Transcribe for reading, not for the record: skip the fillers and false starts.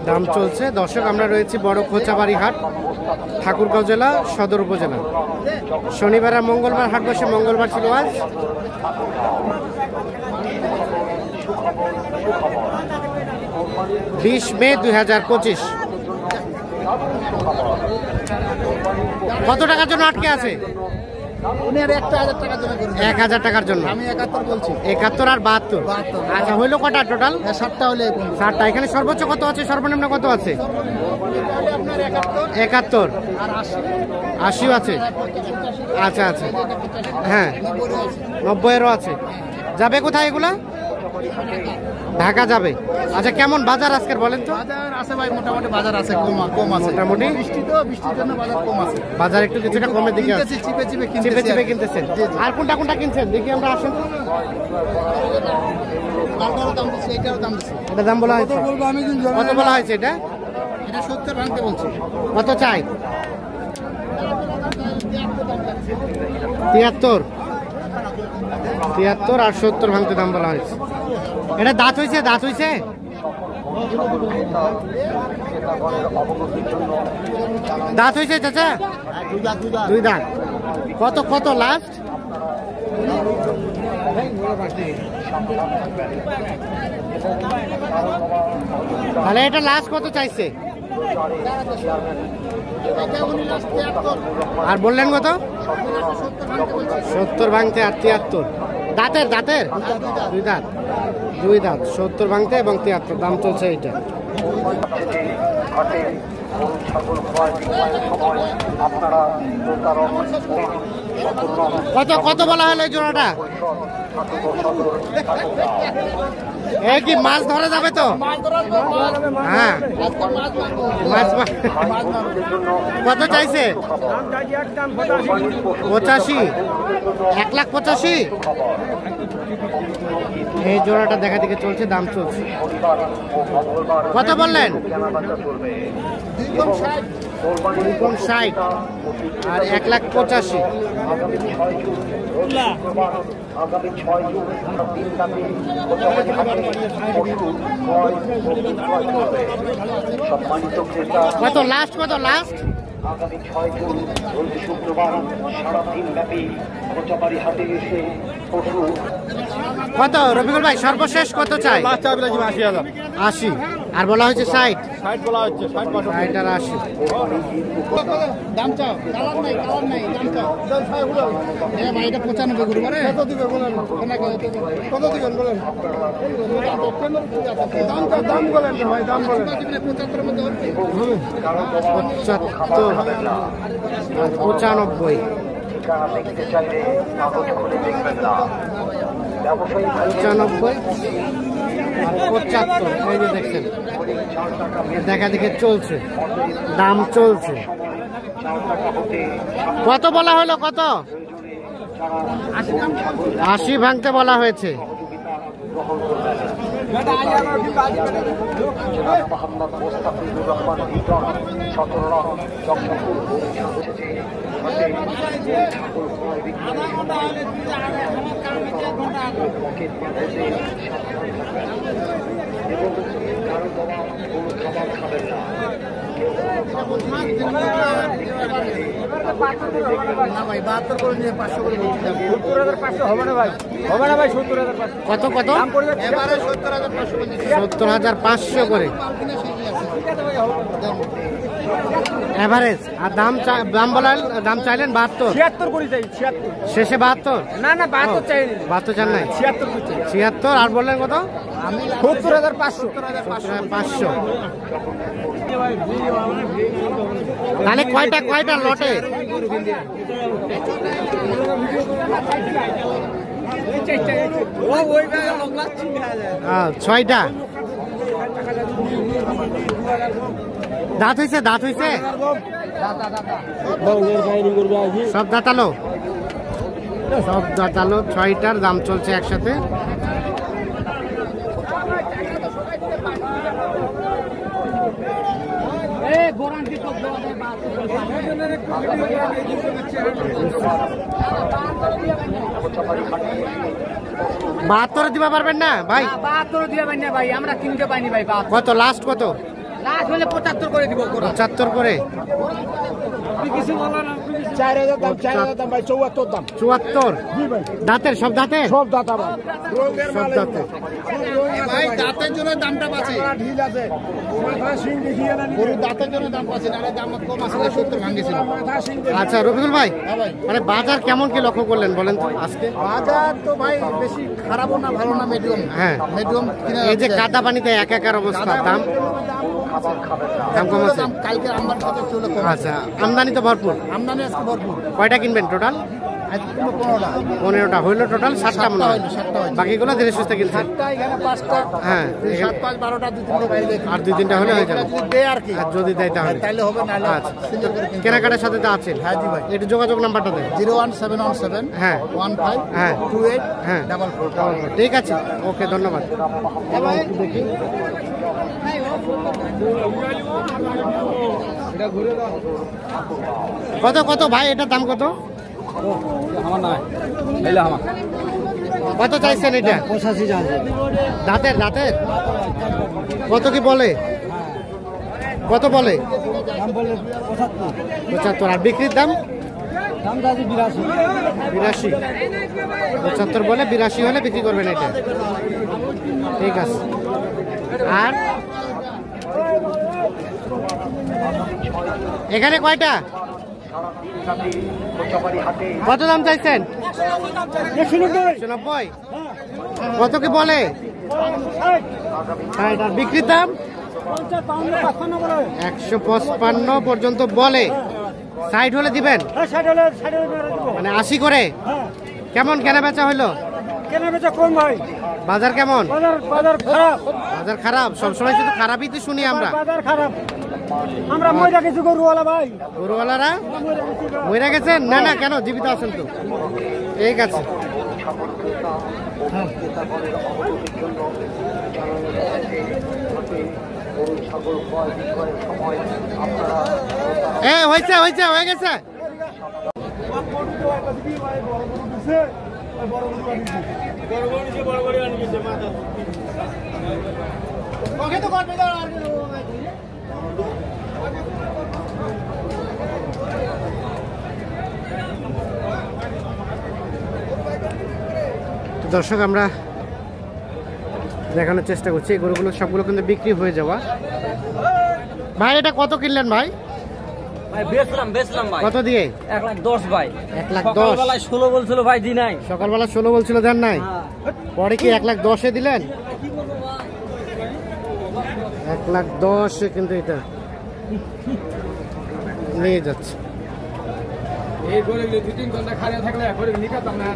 দাম চলছে দর্শক। আমরা রয়েছি বড় খোঁচাবাড়ি হাট, ঠাকুরগাঁও জেলা, সদর উপজেলা। শনিবার আর মঙ্গলবার হাট বসে। মঙ্গলবার ছিল আজ। বিশ মে 2025। কত টাকার জন্য আটকে আছে? 1000 টাকার জন্য। আমি 71 বলছি। 71 আর 72। আচ্ছা, হইলো কটা টোটাল? 7টা হলে 7টা। এখানে সর্বোচ্চ কত আছে, সর্বনিম্ন কত আছে? 71 আর 80 আছে। আচ্ছা আচ্ছা, হ্যাঁ 90-এরও আছে। যাবে কোথায় এগুলা? ঢাকা যাবে। আচ্ছা, কেমন বাজার আজকের বলেন তো? বাজার আছে ভাই, মোটামুটি বাজার আছে, কম আছে মোটামুটি। বৃষ্টির জন্য বাজার কম আছে। বাজার একটু কিছুটা কমের দিকে আছে। চিপে কিনতেছেন। আর কোনটা কিনছেন দেখি আমরা। আসেন, এটা দাম বলা হয়েছে। কত বলা হয়েছে এটা? এটা 70 ভাঙতে বলছি। কত চাই? 73 আর 70 ভাঙতে দাম বলা হয়েছে। এটা দাঁত হয়েছে? দাঁত হয়েছে? দাঁত হয়েছে চাচা? 2 দাঁত। কত লাস্ট? তাহলে এটা লাস্ট কত চাইছে? আর বললেন কত? 70 ভাঙতে আর 73। দাঁতের 2 দাঁত 70 ভাঙতে এবং 73 দাম চলছে এইটা। কত বলা হলো এই জোড়াটা? এই কি মাছ ধরা যাবে তো? হ্যাঁ, কত চাইছে? 85। 1,85,000। এই জোড়াটা দেখা দেখে চলছে, দাম চলছে। কত বললেন? 2,60 আর 1,85,000। কত লাস্ট? আগামী 6 জুন শুক্রবার সারাদিন ব্যাপী খোঁচাবাড়ি হাটে এসে পশু। কত রবিকুল ভাই সর্বশেষ কত চাই? 80 আর বলা হয়েছে 60 বলা হচ্ছে। 60 আর 80 দাম চাও। কালার নাই দাম চাও। ভাই এটা 95 করে বলে। কত দিবেন বলেন? কত দিবেন বলেন? দাম বলেন ভাই, দাম বলেন। 75 এর মধ্যে হচ্ছে। 75 95। ঠিকানা দেখতে চাইলে কাগজ খুলে দেখবেন না। 95 আর 75। এই যে দেখছেন, দেখা দেখে চলছে, দাম চলছে। কত বলা হলো? কত? 80 ভাঙতে বলা হয়েছে। না ভাই 72 করে নিয়ে 500 করে বলছি। 70,500 হবে না ভাই, 70,500। কত? এবারে 70,500 বলছি। 70,500 করে এভারেজ। আর দাম চাইলেন 72। 76 করে চাই। 76 শেষে 72? না 72 চাই। 72 চান নাই? 76 করে চাই। 76 আর বললেন কত? 70,500। 500। তাহলে কয়টা লটে? 6টা। দাঁত হয়েছে? সব দাঁতালো? 6টার দাম চলছে একসাথে। 72 দিবা পারবেন না ভাই? 72 দিয়ে পাই না ভাই, আমরা কিনতে পাইনি ভাই। কত লাস্ট কত? লাস্ট হলে 75 করে দিব। 75 করে। কিছু বলো না। 4000 দাম, 4000 দাম ভাই, 74 দাম। 74 দাঁতের, সব দাঁতের, সব দাতা ভাই, সব দাঁতের। ভাই দাঁতের জন্য দামটা পাচ্ছে, ঢিল আছে, মাথা সিং দেখিয়ে না। গরুর দাঁতের জন্য দাম পাচ্ছে, নাহলে দাম কম আছে, 70 ভাঙেছিল। মাথা সিং। আচ্ছা রবিকুল ভাই, হ্যাঁ ভাই, মানে বাজার কেমন কি লক্ষ্য করলেন বলেন তো আজকে? বাজার তো ভাই বেশি খারাপও না ভালো না, মিডিয়াম। হ্যাঁ। মিডিয়াম কিনা এই যে কাদা পানিতে একাকার অবস্থা, দাম দাম কম আছে। কালকে আমদানি খাতে চলে কম। আচ্ছা আমদানি তো ভরপুর। আমদানি আজকে ভরপুর। কয়টা কিনবেন টোটাল? আজকে কিলো 15টা। 15টা হইলো টোটাল, 7টা মনে হয়। 7টা হইলো। বাকিগুলো ধীরে সুস্থে কিনছেন। 7টা, এখানে 5টা। হ্যাঁ, 7, 5, 12টা, 2-3টা বাইরে দেখি। আর 2-3টা হলে হয়ে যাবে। যদি দেয় আর কি। আর যদি দেয় তাহলে তাইলে হবে, নাহলে আচ্ছা। সিলেক্ট করে কিনতে হবে। কেনাকাটার সাথে তো আছেন। হ্যাঁ জি ভাই। একটু যোগাযোগ নাম্বারটা দেন। 01717 হ্যাঁ। 15 হ্যাঁ। 28 হ্যাঁ। 44। ঠিক আছে, ওকে, ধন্যবাদ। দেখি কত কত ভাই, এটার দাম কত? আমার না এলা আমার কত চাইছেন এটা? 85 আছে। দাঁতের, দাঁতের কত কি বলে? কত বলে? দাম বলে 75। 75। আর বিক্রির দাম? দাম দাদি 82। 82। 75 বলে, 82 হলে বিক্রি করবেন এটা। ঠিক আছে। আর এখানে কয়টা? কত দাম চাইছেন? 190। কত কি বলে? 60। আর বিক্রির দাম 155 পর্যন্ত বলে। 60 হলে দিবেন? মানে 80 করে। কেমন কেনা বেচা হইলো? কেনা বেচা কম ভাই, বাজার কেমন? বাজার খারাপ। বাজার খারাপ, সবসময় শুধু খারাপই তো শুনি আমরা। বাজার খারাপ, আমরা মইরা কিছু গরুওয়ালা ভাই। গরুওয়ালারা মরে গেছেন? না না, কেন, জীবিত আছেন তো। ঠিক আছে। হয়েছে হয়েছে, হয়ে গেছে। দর্শক, আমরা দেখানোর চেষ্টা করছি এই গরুগুলো সবগুলো কিন্তু বিক্রি হয়ে যাওয়া। ভাই এটা কত কিনলেন ভাই? ভাই বেচলাম ভাই। কত দিয়ে? 1,10,000 ভাই। 1,10,000। সকালবেলায় 16 বলছিল ভাই, দি নাই। সকালবেলা 16 বলছিল, দেন নাই? পরে কি 1,10,000 দিলেন? 1,10,000 কিন্তু এটা নিয়ে যাচ্ছে। এই গরুগুলো 2-3 ঘন্টা খাড়িয়ে থাকলে গরু নিকাতাম না।